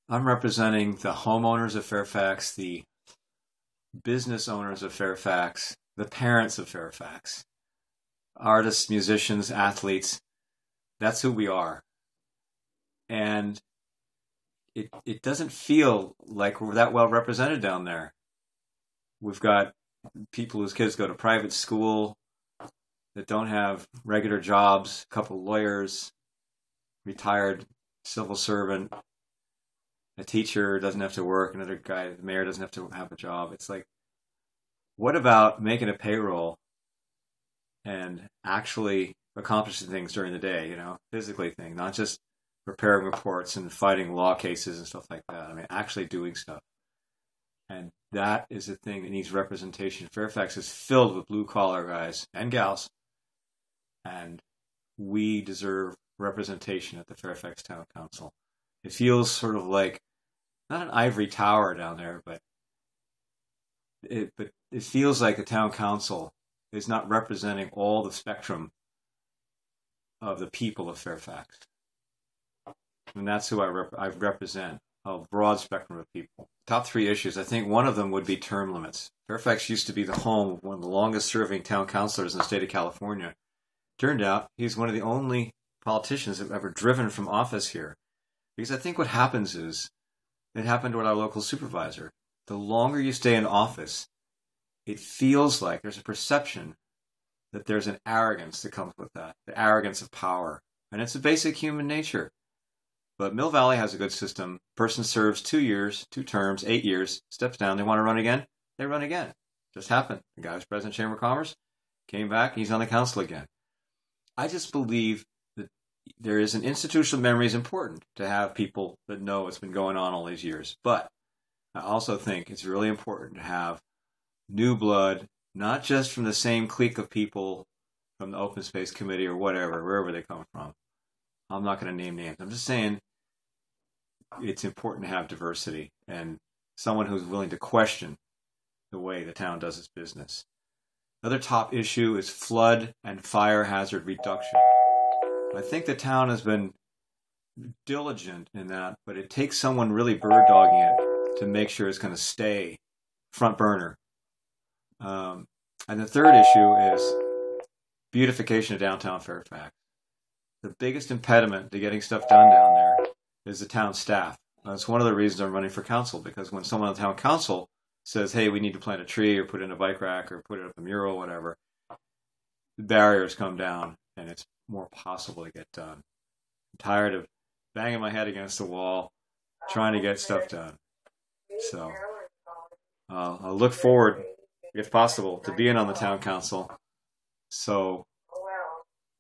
I'm representing the homeowners of Fairfax, the business owners of Fairfax, the parents of Fairfax, artists, musicians, athletes. That's who we are. And it doesn't feel like we're that well represented down there. We've got people whose kids go to private school that don't have regular jobs, a couple of lawyers, retired civil servant, a teacher doesn't have to work, another guy, the mayor doesn't have to have a job. It's like, what about making a payroll and actually accomplishing things during the day, physically things, not just preparing reports and fighting law cases and stuff like that. I mean, actually doing stuff. And that is the thing that needs representation. Fairfax is filled with blue collar guys and gals, and we deserve representation at the Fairfax Town Council. It feels sort of like not an ivory tower down there, but it feels like the town council is not representing all the spectrum of the people of Fairfax. And that's who I represent, a broad spectrum of people. Top three issues, I think one of them would be term limits. Fairfax used to be the home of one of the longest serving town councilors in the state of California. Turned out he's one of the only politicians that have ever driven from office here. Because I think what happens is, it happened with our local supervisor. The longer you stay in office, it feels like there's a perception that there's an arrogance that comes with that, the arrogance of power. And it's a basic human nature. But Mill Valley has a good system. Person serves 2 years, 2 terms, 8 years, steps down. They want to run again, they run again. Just happened. The guy was president of the Chamber of Commerce, came back, he's on the council again. I just believe that there is an institutional memory is important to have people that know what's been going on all these years. But I also think it's really important to have new blood, not just from the same clique of people from the Open Space Committee or whatever, wherever they come from. I'm not going to name names. I'm just saying it's important to have diversity and someone who's willing to question the way the town does its business. Another top issue is flood and fire hazard reduction. I think the town has been diligent in that, but it takes someone really bird dogging it to make sure it's going to stay front burner. And the third issue is beautification of downtown Fairfax. The biggest impediment to getting stuff done down there is the town staff. That's one of the reasons I'm running for council, because when someone on the town council says, hey, we need to plant a tree or put in a bike rack or put it up a mural, whatever, the barriers come down and it's more possible to get done. I'm tired of banging my head against the wall trying to get stuff done. So I'll look forward, if possible, to being on the town council so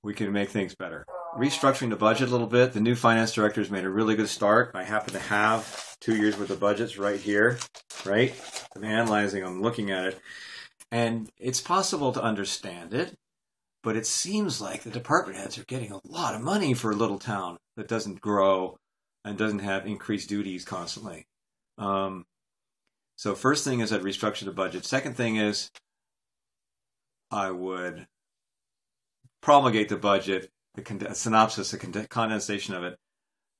we can make things better. Restructuring the budget a little bit. The new finance director has made a really good start. I happen to have 2 years worth of budgets right here, right? I'm analyzing, I'm looking at it. And it's possible to understand it, but it seems like the department heads are getting a lot of money for a little town that doesn't grow and doesn't have increased duties constantly. So first thing is I'd restructure the budget. Second thing is I would promulgate the budget, the synopsis, the condensation of it,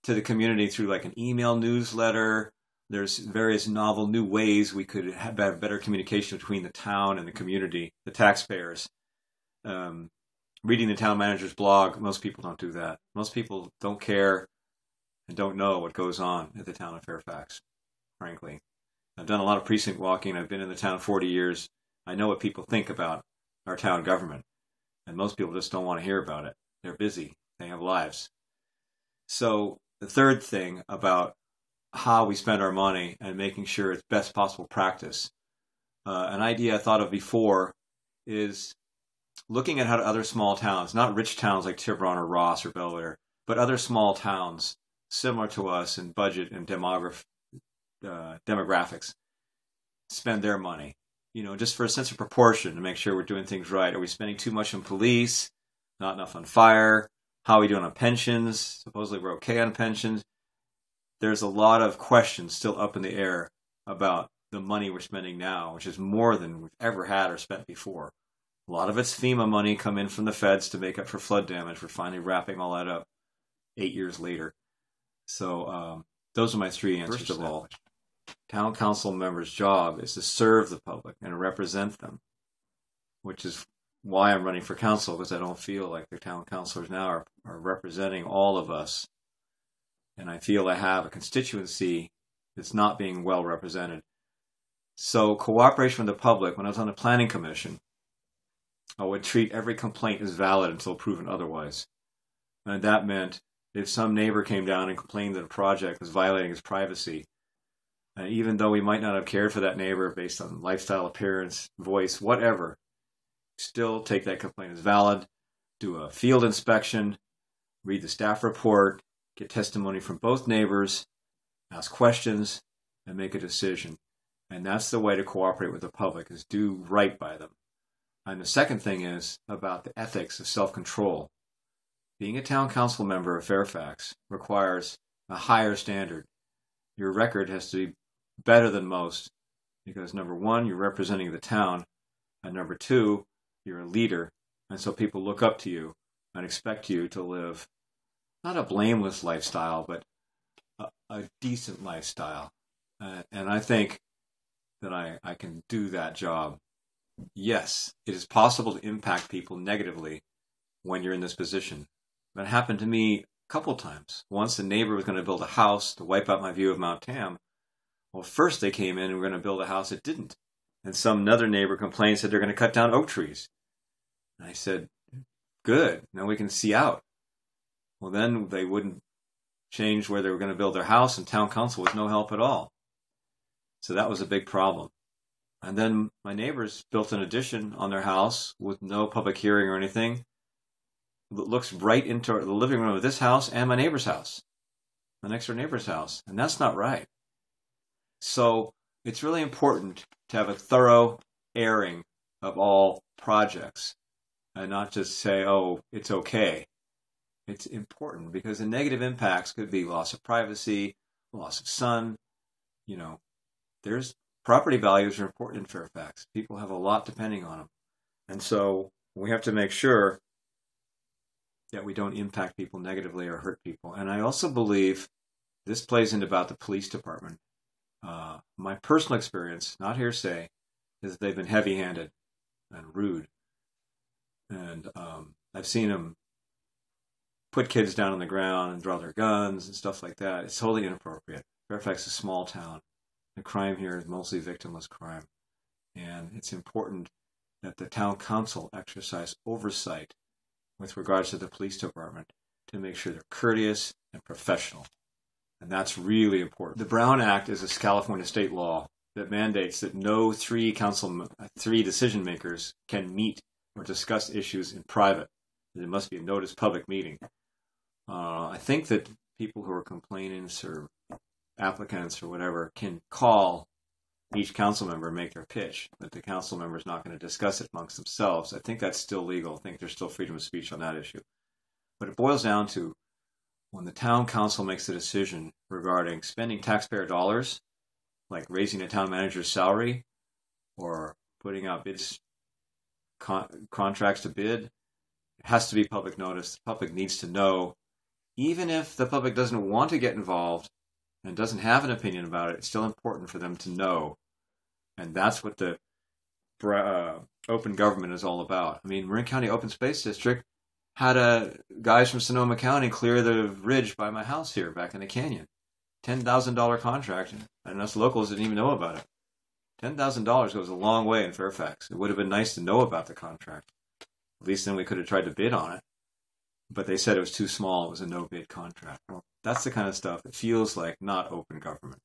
to the community through like an email newsletter. There's various novel new ways we could have better communication between the town and the community, the taxpayers. Reading the town manager's blog, most people don't do that. Most people don't care and don't know what goes on at the town of Fairfax, frankly. I've done a lot of precinct walking. I've been in the town 40 years. I know what people think about our town government. And most people just don't want to hear about it. They're busy. They have lives. So the third thing about how we spend our money and making sure it's best possible practice. An idea I thought of before is looking at how other small towns, not rich towns like Tiburon or Ross or Belvedere, but other small towns similar to us in budget and demographics spend their money. Just for a sense of proportion to make sure we're doing things right. Are we spending too much on police? Not enough on fire? How are we doing on pensions? Supposedly we're okay on pensions. There's a lot of questions still up in the air about the money we're spending now, which is more than we've ever had or spent before. A lot of it's FEMA money come in from the feds to make up for flood damage. We're finally wrapping all that up 8 years later. So Those are my three answers. First of all, town council members' job is to serve the public and represent them, which is why I'm running for council, because I don't feel like the town councilors now are representing all of us. And I feel I have a constituency that's not being well represented. So cooperation with the public, when I was on the planning commission, I would treat every complaint as valid until proven otherwise. And that meant if some neighbor came down and complained that a project was violating his privacy, and even though we might not have cared for that neighbor based on lifestyle, appearance, voice, whatever, still take that complaint as valid, do a field inspection, read the staff report, get testimony from both neighbors, ask questions, and make a decision. And that's the way to cooperate with the public, is do right by them. And the second thing is about the ethics of self-control. Being a town council member of Fairfax requires a higher standard. Your record has to be better than most because, number one, you're representing the town, and number two, you're a leader, and so people look up to you and expect you to live not a blameless lifestyle, but a decent lifestyle. And I think that I can do that job. Yes, it is possible to impact people negatively when you're in this position. That happened to me a couple times. Once a neighbor was going to build a house to wipe out my view of Mount Tam. Well, first they came in and were going to build a house that didn't. And another neighbor complained, said they're going to cut down oak trees. And I said, good, now we can see out. Well, then they wouldn't change where they were going to build their house, and town council was no help at all. So that was a big problem. And then my neighbors built an addition on their house with no public hearing or anything. It looks right into the living room of this house and my neighbor's house, my next door neighbor's house. And that's not right. So it's really important to have a thorough airing of all projects and not just say, oh, it's okay. It's important because the negative impacts could be loss of privacy, loss of sun. You know, there's property values are important in Fairfax. People have a lot depending on them. And so we have to make sure that we don't impact people negatively or hurt people. And I also believe this plays into about the police department. My personal experience, not hearsay, is that they've been heavy-handed and rude. And I've seen them put kids down on the ground and draw their guns and stuff like that. It's totally inappropriate. Fairfax is a small town. The crime here is mostly victimless crime. And it's important that the town council exercise oversight with regards to the police department to make sure they're courteous and professional. And that's really important. The Brown Act is a California state law that mandates that no three decision makers can meet or discuss issues in private. There must be a noticed public meeting. I think that people who are complainants or applicants or whatever can call each council member and make their pitch, but the council member is not going to discuss it amongst themselves. I think that's still legal. I think there's still freedom of speech on that issue. But it boils down to when the town council makes a decision regarding spending taxpayer dollars, like raising a town manager's salary or putting out bids, contracts to bid, it has to be public notice. The public needs to know. Even if the public doesn't want to get involved and doesn't have an opinion about it, it's still important for them to know. And that's what the open government is all about. I mean, Marin County Open Space District had guys from Sonoma County clear the ridge by my house here back in the canyon. $10,000 contract, and us locals didn't even know about it. $10,000 goes a long way in Fairfax. It would have been nice to know about the contract. At least then we could have tried to bid on it. But they said it was too small. It was a no-bid contract. Well, that's the kind of stuff that feels like not open government.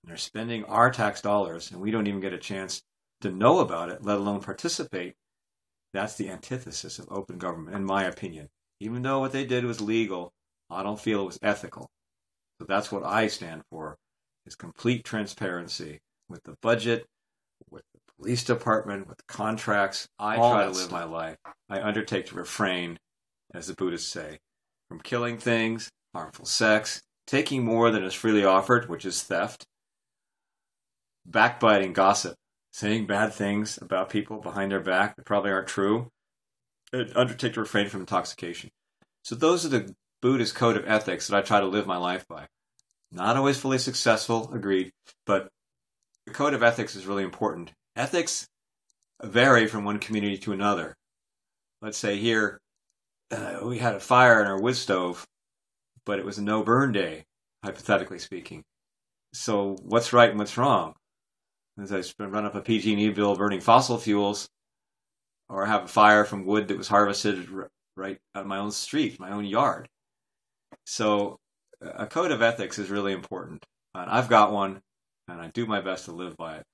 And they're spending our tax dollars, and we don't even get a chance to know about it, let alone participate. That's the antithesis of open government, in my opinion. Even though what they did was legal, I don't feel it was ethical. So that's what I stand for, is complete transparency with the budget, with the police department, with contracts. I try to live my life. I undertake to refrain, as the Buddhists say, from killing things, harmful sex, taking more than is freely offered, which is theft, backbiting, gossip, saying bad things about people behind their back that probably aren't true, and undertake to refrain from intoxication. So those are the Buddhist code of ethics that I try to live my life by. Not always fully successful, agreed, but the code of ethics is really important. Ethics vary from one community to another. Let's say here, we had a fire in our wood stove, but it was a no-burn day, hypothetically speaking. So what's right and what's wrong? As I run up a PG&E bill burning fossil fuels, or have a fire from wood that was harvested right on my own street, my own yard. So a code of ethics is really important. And I've got one, and I do my best to live by it.